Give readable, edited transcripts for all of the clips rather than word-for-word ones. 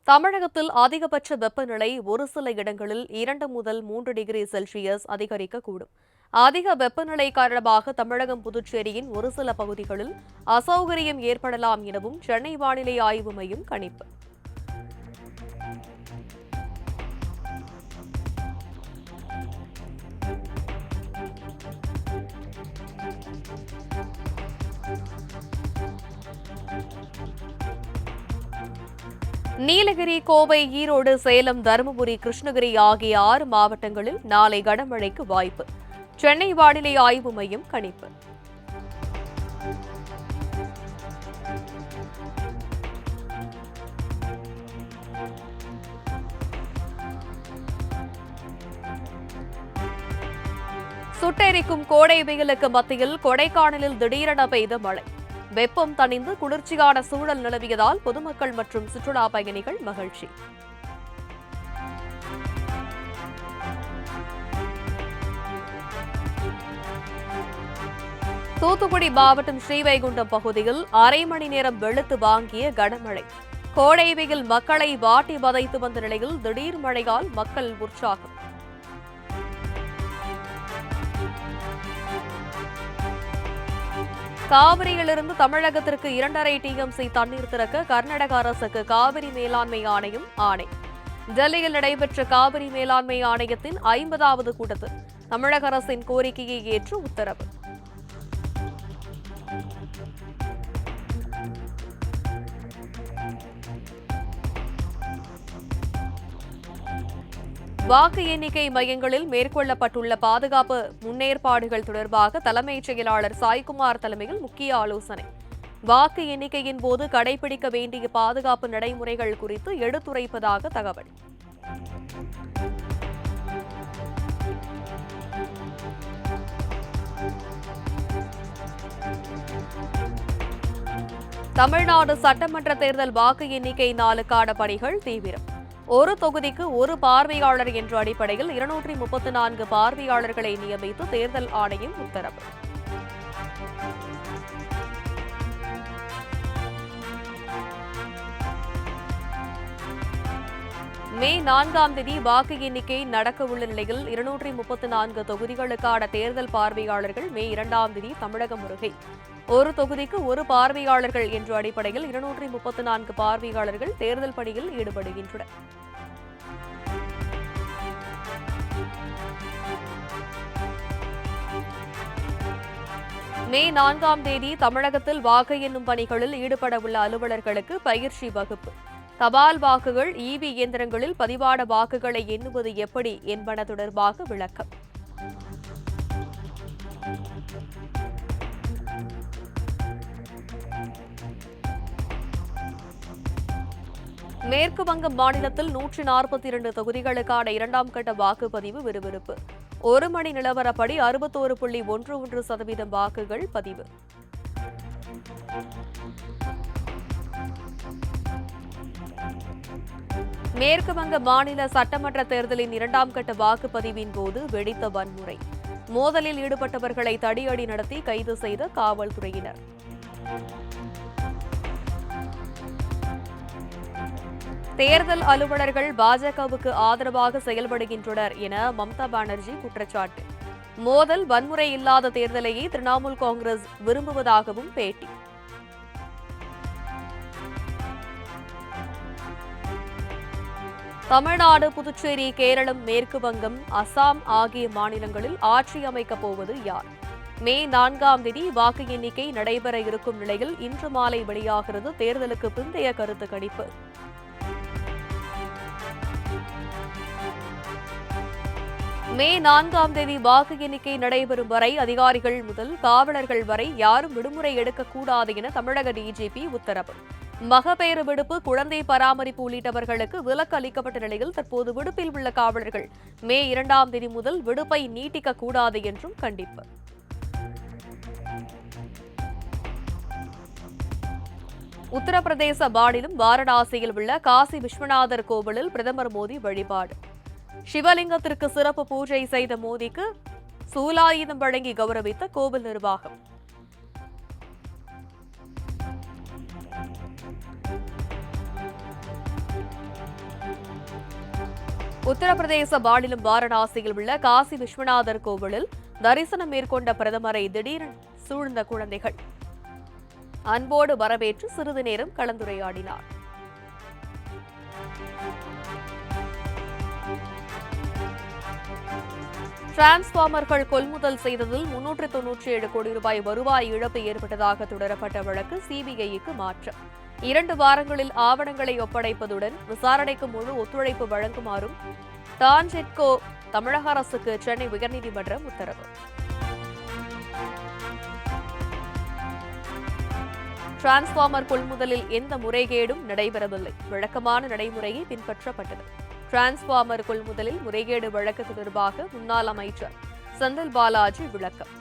தமிழகத்தில் அதிகபட்ச வெப்பநிலை ஒரு சில இடங்களில் 2 முதல் 3 டிகிரி செல்சியஸ் அதிகரிக்கக்கூடும். அதிக வெப்பநிலை காரணமாக தமிழகம், புதுச்சேரியின் ஒரு சில பகுதிகளில் அசௌகரியம் ஏற்படலாம் எனவும் சென்னை வானிலை ஆய்வு மையம் கணிப்பு. நீலகிரி, கோவை, ஈரோடு, சேலம், தருமபுரி, கிருஷ்ணகிரி ஆகிய 6 மாவட்டங்களில் நாளை கனமழைக்கு வாய்ப்பு. சென்னை வானிலை ஆய்வு மையம் கணிப்பு. சுட்டெரிக்கும் கோடை வெயிலுக்கு மத்தியில் கொடைக்கானலில் திடீரென பெய்த மழை. வெப்பம் தணிந்து குளிர்ச்சியான சூழல் நிலவியதால் பொதுமக்கள் மற்றும் சுற்றுலா பயணிகள் மகிழ்ச்சி. தூத்துக்குடி மாவட்டம் ஸ்ரீவைகுண்டம் பகுதியில் அரை மணி நேரம் வெளுத்து வாங்கிய கனமழை. கோடை வெயில் மக்களை வாட்டி வதைத்து வந்த நிலையில் திடீர் மழையால் மக்கள் உற்சாகம். காவிரியிலிருந்து தமிழகத்திற்கு 2.5 TMC தண்ணீர் திறக்க கர்நாடக அரசுக்கு காவிரி மேலாண்மை ஆணையம் ஆணை. டெல்லியில் நடைபெற்ற காவிரி மேலாண்மை ஆணையத்தின் 50வது கூட்டத்தில் தமிழக அரசின் கோரிக்கையை ஏற்று உத்தரவு. வாக்கு எண்ணிக்கை மையங்களில் மேற்கொள்ளப்பட்டுள்ள பாதுகாப்பு முன்னேற்பாடுகள் தொடர்பாக தலைமைச் செயலாளர் சாய்குமார் தலைமையில் முக்கிய ஆலோசனை. வாக்கு எண்ணிக்கையின் போது கடைபிடிக்க வேண்டிய பாதுகாப்பு நடைமுறைகள் குறித்து எடுத்துரைப்பதாக தகவல். தமிழ்நாடு சட்டமன்ற தேர்தல் வாக்கு எண்ணிக்கை நாளுக்கான பணிகள் தீவிரம். ஒரு தொகுதிக்கு ஒரு பார்வையாளர் என்ற அடிப்படையில் 234 பார்வையாளர்களை நியமித்து தேர்தல் ஆணையம் உத்தரவு. மே 4ஆம் தேதி வாக்கு எண்ணிக்கை நடக்கவுள்ள நிலையில் 234 தொகுதிகளுக்கான தேர்தல் பார்வையாளர்கள் மே 2ஆம் தேதி தமிழகம் வருகை. ஒரு தொகுதிக்கு ஒரு பார்வையாளர்கள் என்ற அடிப்படையில் 234 பார்வையாளர்கள் தேர்தல் பணியில் ஈடுபடுகின்றனர். மே 4ஆம் தேதி தமிழகத்தில் வாக்கு எண்ணும் பணிகளில் ஈடுபடவுள்ள அலுவலர்களுக்கு பயிற்சி வகுப்பு. தபால் வாக்குகள், EV இயந்திரங்களில் பதிவான வாக்குகளை எண்ணுவது எப்படி என்பன தொடர்பாக விளக்கம். மேற்கு வங்க மாநிலத்தில் 142 தொகுதிகளுக்கான 2ஆம் கட்ட வாக்குப்பதிவு விறுவிறுப்பு. 1 மணி நிலவரப்படி 61.11% வாக்குகள் பதிவு. மேற்கு வங்க மாநில சட்டமன்ற தேர்தலின் 2ஆம் கட்ட வாக்குப்பதிவின் போது வெடித்த வன்முறை. மோதலில் ஈடுபட்டவர்களை தடியடி நடத்தி கைது செய்த காவல்துறையினர். தேர்தல் அலுவலர்கள் பாஜகவுக்கு ஆதரவாக செயல்படுகின்றனர் என மம்தா பானர்ஜி குற்றச்சாட்டு. மோதல், வன்முறை இல்லாத தேர்தலையே திரிணாமுல் காங்கிரஸ் விரும்புவதாகவும் பேட்டி. தமிழ்நாடு, புதுச்சேரி, கேரளம், மேற்கு வங்கம், அசாம் ஆகிய மாநிலங்களில் ஆட்சி அமைக்கப் போவது யார்? மே 4ஆம் தேதி வாக்கு எண்ணிக்கை நடைபெற இருக்கும் நிலையில் இன்று மாலை வெளியாகிறது தேர்தலுக்கு பிந்தைய கருத்து கணிப்பு. மே 4ஆம் தேதி வாக்கு எண்ணிக்கை நடைபெறும் வரை அதிகாரிகள் முதல் காவலர்கள் வரை யாரும் விடுமுறை எடுக்கக்கூடாது என தமிழக DGP உத்தரவு. மகப்பேறு விடுப்பு, குழந்தை பராமரிப்பு உள்ளிட்டவர்களுக்கு விலக்கு அளிக்கப்பட்ட நிலையில் தற்போது விடுப்பில் உள்ள காவலர்கள் மே 2ஆம் தேதி முதல் விடுப்பை நீட்டிக்கக்கூடாது என்றும் கண்டிப்பு. உத்தரப்பிரதேச மாநிலம் வாரணாசியில் உள்ள காசி விஸ்வநாதர் கோவிலில் பிரதமர் மோடி வழிபாடு. சிவலிங்கத்திற்கு சிறப்பு பூஜை செய்த மோடிக்கு சூலாயுதம் வழங்கி கௌரவித்த கோவில் நிர்வாகம். உத்தரப்பிரதேச மாநிலம் வாரணாசியில் உள்ள காசி விஸ்வநாதர் கோவிலில் தரிசனம் மேற்கொண்ட பிரதமரை திடீரென சூழ்ந்த குழந்தைகள் அன்போடு வரவேற்று சிறிது நேரம் கலந்துரையாடினார். டிரான்ஸ்பார்மர்கள் கொள்முதல் செய்ததில் 397 கோடி ரூபாய் வருவாய் இழப்பு ஏற்பட்டதாக தொடரப்பட்ட வழக்கு சிபிஐக்கு மாற்றம். 2 வாரங்களில் ஆவணங்களை ஒப்படைப்பதுடன் விசாரணைக்கு முழு ஒத்துழைப்பு வழங்குமாறும் டான்ஜெட்கோ தமிழக அரசுக்கு சென்னை உயர்நீதிமன்றம் உத்தரவு. டிரான்ஸ்பார்மர் கொள்முதலில் எந்த முறைகேடும் நடைபெறவில்லை. வழக்கமான நடைமுறையை பின்பற்றப்பட்டது. டிரான்ஸ்பார்மர் கொள்முதலில் முறைகேடு வழக்கு தொடர்பாக முன்னாள் அமைச்சர் செந்தில் பாலாஜி விளக்கம்.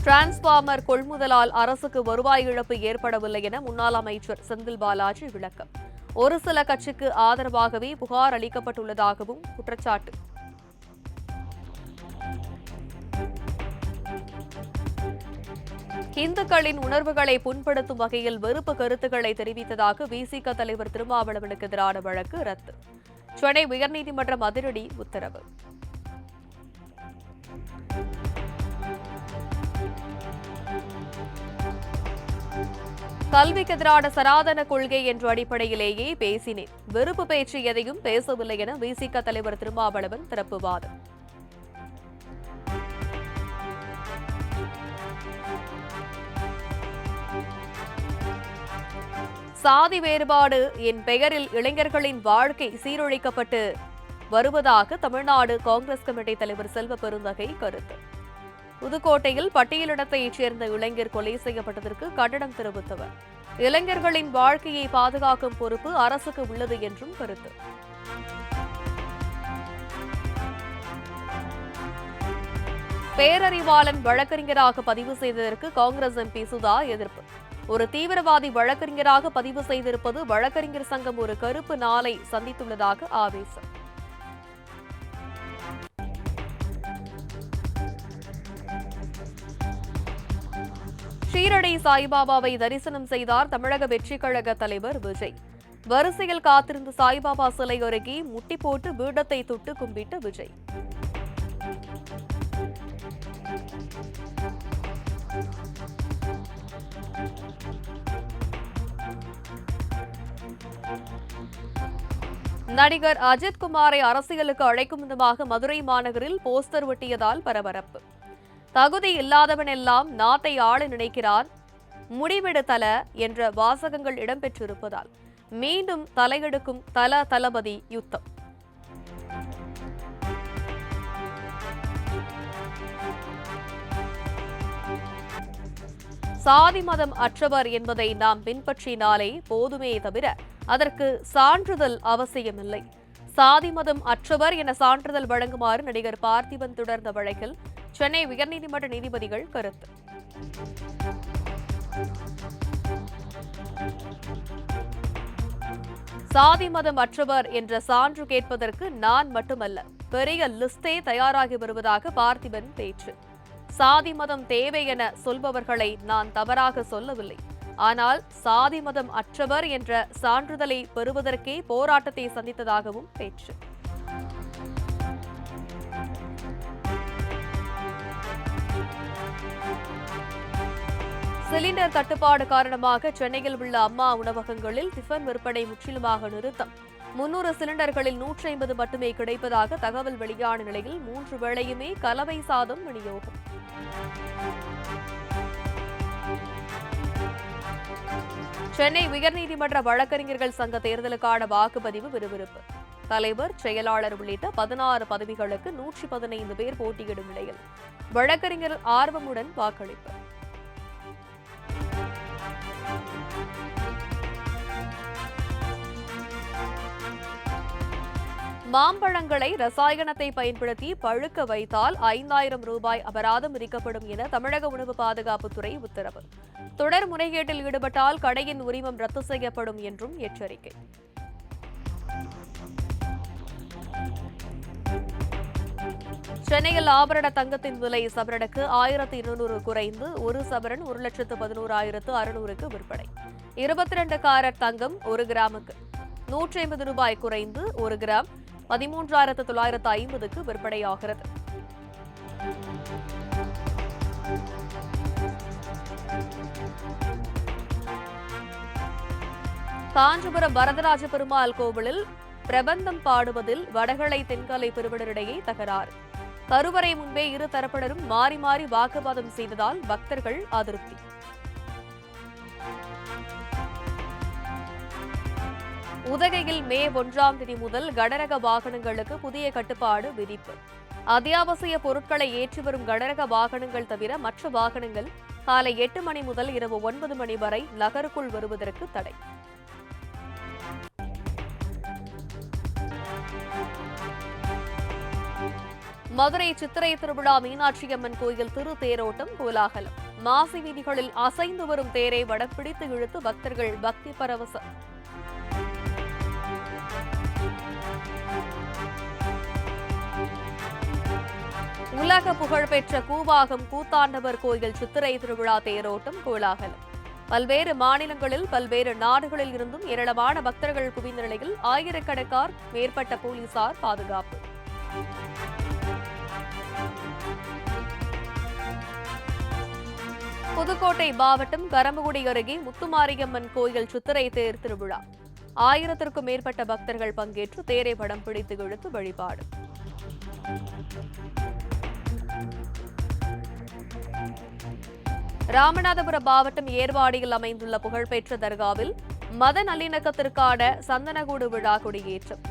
டிரான்ஸ்பார்மர் கொள்முதலால் அரசுக்கு வருவாய் இழப்பு ஏற்படவில்லை என முன்னாள் அமைச்சர் செந்தில் பாலாஜி விளக்கம். ஒரு சில கட்சிக்கு ஆதரவாகவே புகார் அளிக்கப்பட்டுள்ளதாகவும் குற்றச்சாட்டு. இந்துக்களின் உணர்வுகளை புண்படுத்தும் வகையில் வெறுப்பு கருத்துக்களை தெரிவித்ததாக விசிக தலைவர் திருமாவளவனுக்கு எதிரான வழக்கு ரத்து. சென்னை உயர்நீதிமன்றம் அதிரடி உத்தரவு. கல்விக்கு எதிரான சனாதன கொள்கை என்ற அடிப்படையிலேயே பேசினேன். வெறுப்பு பேச்சு எதையும் பேசவில்லை என விசிக தலைவர் திருமாவளவன் தரப்பு வாதம். சாதி வேறுபாடு என் பெயரில் இளைஞர்களின் வாழ்க்கை சீரழிக்கப்பட்டு வருவதாக தமிழ்நாடு காங்கிரஸ் கமிட்டி தலைவர் செல்வ பெருந்தகை கருத்து. புதுக்கோட்டையில் பட்டியலிடத்தைச் சேர்ந்த இளைஞர் கொலை செய்யப்பட்டதற்கு கண்டனம் தெரிவித்தவர் இளைஞர்களின் வாழ்க்கையை பாதுகாக்கும் பொறுப்பு அரசுக்கு உள்ளது என்றும் கருத்து. பேரறிவாளன் வழக்கறிஞராக பதிவு செய்ததற்கு காங்கிரஸ் எம்பி சுதா எதிர்ப்பு. ஒரு தீவிரவாதி வழக்கறிஞராக பதிவு செய்திருப்பது வழக்கறிஞர் சங்கம் ஒரு கருப்பு நாளை சந்தித்துள்ளதாக ஆவேசம். ஷீரடி சாய்பாபாவை தரிசனம் செய்தார் தமிழக வெற்றிக் கழக தலைவர் விஜய். வரிசையில் காத்திருந்த சாய்பாபா சிலை அருகே முட்டி போட்டு பீடத்தை தொட்டு கும்பிட்ட விஜய். நடிகர் அஜித் குமாரை அரசியலுக்கு அழைக்கும் விதமாக மதுரை மாநகரில் போஸ்டர் ஒட்டியதால் பரபரப்பு. தகுதி இல்லாதவன் எல்லாம் நாட்டை ஆள நினைக்கிறான், முடிவெடு தல என்ற வாசகங்கள் இடம்பெற்றிருப்பதால் மீண்டும் தலையெடுக்கும் தளபதி யுத்தம். சாதி மதம் அற்றவர் என்பதை நாம் பின்பற்றினாலே போதுமே தவிர அதற்கு சான்றிதழ் அவசியமில்லை. சாதி மதம் அற்றவர் என சான்றிதழ் வழங்குமாறு நடிகர் பார்த்திபன் தொடர்ந்த வழக்கில் சென்னை உயர்நீதிமன்ற நீதிபதிகள் கருத்து. சாதி மதம் அற்றவர் என்ற சான்று கேட்பதற்கு நான் மட்டுமல்ல, பெரிய லிஸ்டே தயாராகி வருவதாக பார்த்திபன் பேச்சு. சாதி மதம் தேவை என சொல்பவர்களை நான் தவறாக சொல்லவில்லை. ஆனால் சாதி மதம் அற்றவர் என்ற சான்றிதழை பெறுவதற்கே போராட்டத்தை சந்தித்ததாகவும் பேச்சு. சிலிண்டர் தட்டுப்பாடு காரணமாக சென்னையில் உள்ள அம்மா உணவகங்களில் டிஃபன் விற்பனை முற்றிலுமாக நிறுத்தம். 300 சிலிண்டர்களில் 150 மட்டுமே கிடைப்பதாக தகவல் வெளியான நிலையில் 3 வேளையுமே கலவை சாதம் விநியோகம். சென்னை உயர்நீதிமன்ற வழக்கறிஞர்கள் சங்க தேர்தலுக்கான வாக்குப்பதிவு விறுவிறுப்பு. தலைவர், செயலாளர் உள்ளிட்ட 16 பதவிகளுக்கு 115 பேர் போட்டியிடும் நிலையில் வழக்கறிஞர் ஆர்வமுடன் வாக்களிப்பு. மாம்பழங்களை ரசாயனத்தை பயன்படுத்தி பழுக்க வைத்தால் 5000 ரூபாய் அபராதம் விதிக்கப்படும் என தமிழக உணவு பாதுகாப்புத்துறை உத்தரவு. தொடர் முறைகேட்டில் ஈடுபட்டால் கடையின் உரிமம் ரத்து செய்யப்படும் என்றும் எச்சரிக்கை. சென்னையில் ஆபரண தங்கத்தின் விலை சவரனுக்கு 1200 குறைந்து 1 சவரன் 1,11,600க்கு விற்பனை. 22 காரட் தங்கம் 1 கிராமுக்கு 150 ரூபாய் குறைந்து 1 கிராம் 13,950க்கு விற்பனையாகிறது. காஞ்சிபுரம் வரதராஜ பெருமாள் கோவிலில் பிரபந்தம் பாடுவதில் வடகலை தென்கலை பிரிவினரிடையே தகராறு. கருவறை முன்பே இரு தரப்பினரும் மாறி மாறி வாக்குவாதம் செய்ததால் பக்தர்கள் அதிருப்தி. உதகையில் மே 1ஆம் தேதி முதல் கனரக வாகனங்களுக்கு புதிய கட்டுப்பாடு விதிப்பு. அத்தியாவசிய பொருட்களை ஏற்றி வரும் கனரக வாகனங்கள் தவிர மற்ற வாகனங்கள் காலை 8 மணி முதல் இரவு 9 மணி வரை நகருக்குள் வருவதற்கு தடை. மதுரை சித்திரை திருவிழா மீனாட்சியம்மன் கோயில் திரு தேரோட்டம் கோலாகலம். மாசி வீதிகளில் அசைந்து வரும் தேரை வடம் பிடித்து இழுத்து பக்தர்கள் பக்தி பரவசம். உலக புகழ்பெற்ற கூவாகம் கூத்தாண்டவர் கோயில் சித்திரை திருவிழா தேரோட்டம் கோலாகலம். பல்வேறு மாநிலங்களில் பல்வேறு நாடுகளில் இருந்தும் ஏராளமான பக்தர்கள் குவிந்த நிலையில் ஆயிரக்கணக்கார் மேற்பட்ட போலீசார் பாதுகாப்பு. புதுக்கோட்டை மாவட்டம் கரம்பக்குடி அருகே முத்துமாரியம்மன் கோயில் சித்திரை தேர் திருவிழா. 1000க்கும் மேற்பட்ட பக்தர்கள் பங்கேற்று தேரை படம் பிடித்து இழுத்து வழிபாடு. ராமநாதபுரம் மாவட்டம் ஏர்வாடியில் அமைந்துள்ள புகழ்பெற்ற தர்காவில் மத நல்லிணக்கத்திற்கான சந்தனகூடு விழா கொடியேற்றம்.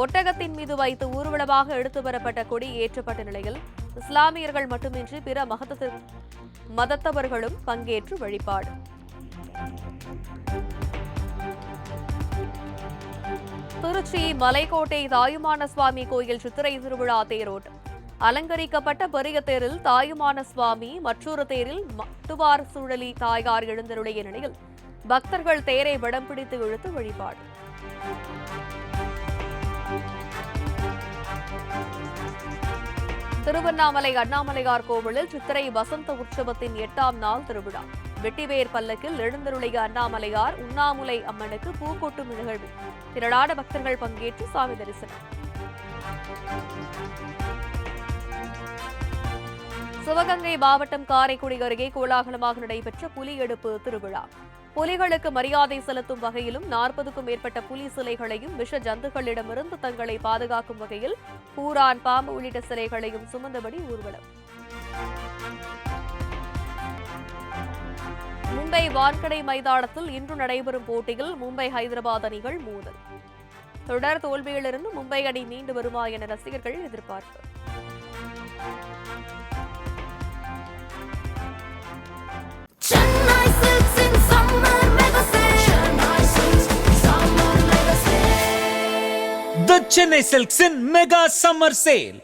ஒட்டகத்தின் மீது வைத்து ஊர்வலமாக எடுத்து வரப்பட்ட கொடி ஏற்றப்பட்ட நிலையில் இஸ்லாமியர்கள் மட்டுமின்றி பிற மதத்தவர்களும் பங்கேற்று வழிபாடு. திருச்சி மலைக்கோட்டை தாயுமான சுவாமி கோயில் சித்திரை திருவிழா தேரோட்டம். அலங்கரிக்கப்பட்ட பெரிய தேரில் தாயுமான சுவாமி, மற்றொரு தேரில் மட்டுவார் சுழலி தாயார் எழுந்தருளிய நிலையில் பக்தர்கள் தேரை வடம் பிடித்து இழுத்து வழிபாடு. திருவண்ணாமலை அண்ணாமலையார் கோவிலில் சித்திரை வசந்த உற்சவத்தின் 8ஆம் நாள் திருவிழா. வெட்டிவேர் பல்லக்கில் எழுந்தருளிய அண்ணாமலையார் உண்ணாமுலை அம்மனுக்கு பூக்கொட்டும் நிகழ்வு. திரளான பக்தர்கள் பங்கேற்று சாமி தரிசனம். சிவகங்கை மாவட்டம் காரைக்குடி அருகே கோலாகலமாக நடைபெற்ற புலி எடுப்பு திருவிழா. புலிகளுக்கு மரியாதை செலுத்தும் வகையிலும் 40க்கும் மேற்பட்ட புலி சிலைகளையும் விஷ ஜந்துகளிடமிருந்து தங்களை பாதுகாக்கும் வகையில் பூரான், பாம்பு உள்ளிட்ட சிலைகளையும் சுமந்தபடி ஊர்வலம். மும்பை வான்கடை மைதானத்தில் இன்று நடைபெறும் போட்டியில் மும்பை ஹைதராபாத் அணிகள் மோதல். தொடர் தோல்வியிலிருந்து மும்பை அணி மீண்டு வருமா என ரசிகர்கள் எதிர்பார்ப்பு. The Chennai Silks in Mega Summer Sale.